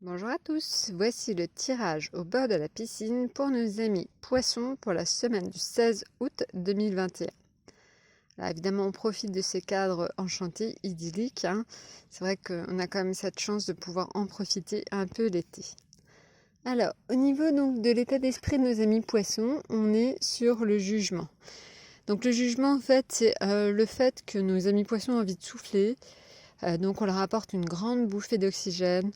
Bonjour à tous, voici le tirage au bord de la piscine pour nos amis poissons pour la semaine du 16 août 2021. Là, évidemment, on profite de ces cadres enchantés, idylliques. C'est vrai qu'on a quand même cette chance de pouvoir en profiter un peu l'été. Alors, au niveau donc de l'état d'esprit de nos amis poissons, on est sur le jugement. Donc le jugement, en fait, c'est le fait que nos amis poissons ont envie de souffler. Donc on leur apporte une grande bouffée d'oxygène.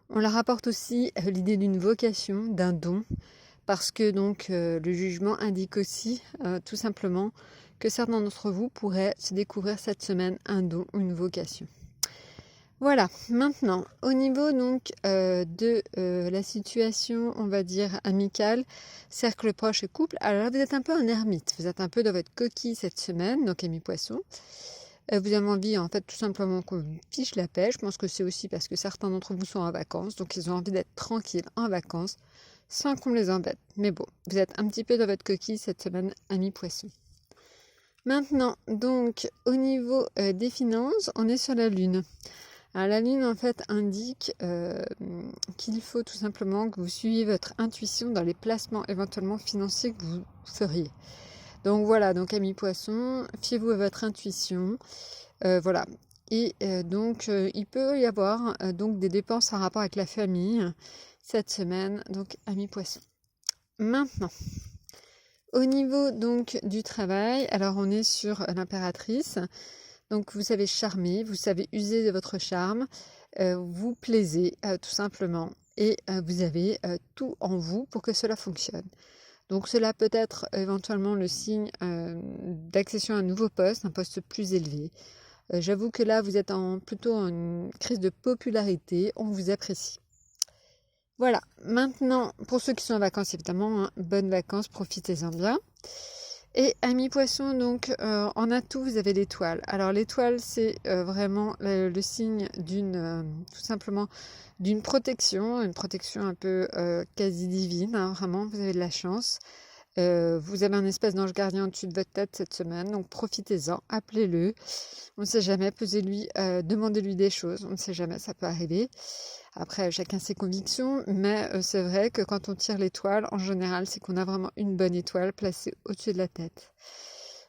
On leur apporte aussi l'idée d'une vocation, d'un don, parce que donc le jugement indique aussi tout simplement que certains d'entre vous pourraient se découvrir cette semaine un don ou une vocation. Voilà, maintenant, au niveau donc de la situation, on va dire amicale, cercle proche et couple, alors là, vous êtes un peu un ermite, vous êtes un peu dans votre coquille cette semaine, donc amis poissons. Vous avez envie, en fait, tout simplement qu'on vous fiche la paix. Je pense que c'est aussi parce que certains d'entre vous sont en vacances, donc ils ont envie d'être tranquilles en vacances, sans qu'on les embête. Mais bon, vous êtes un petit peu dans votre coquille cette semaine, amis poissons. Maintenant, donc, au niveau des finances, on est sur la Lune. Alors, la Lune, en fait, indique qu'il faut tout simplement que vous suiviez votre intuition dans les placements éventuellement financiers que vous feriez. Donc voilà, donc amis poissons, fiez-vous à votre intuition. Voilà. Et donc, il peut y avoir donc des dépenses en rapport avec la famille cette semaine, donc amis poissons. Maintenant, au niveau donc du travail, alors on est sur l'impératrice. Donc vous savez charmer, vous savez user de votre charme, vous plaisez tout simplement et vous avez tout en vous pour que cela fonctionne. Donc cela peut être éventuellement le signe d'accession à un nouveau poste, un poste plus élevé. J'avoue que là, vous êtes plutôt en une crise de popularité, on vous apprécie. Voilà, maintenant, pour ceux qui sont en vacances, évidemment, bonnes vacances, profitez-en bien. Et amis poissons, donc en atout, vous avez l'étoile. Alors l'étoile, c'est vraiment le signe tout simplement, d'une protection, une protection un peu quasi divine, vraiment, vous avez de la chance. Vous avez un espèce d'ange gardien au-dessus de votre tête cette semaine, donc profitez-en, appelez-le. On ne sait jamais, posez-lui, demandez-lui des choses, on ne sait jamais, ça peut arriver. Après, chacun ses convictions, mais c'est vrai que quand on tire l'étoile, en général, c'est qu'on a vraiment une bonne étoile placée au-dessus de la tête.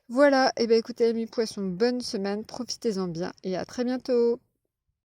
Voilà, et bien écoutez, amis poissons, bonne semaine, profitez-en bien et à très bientôt.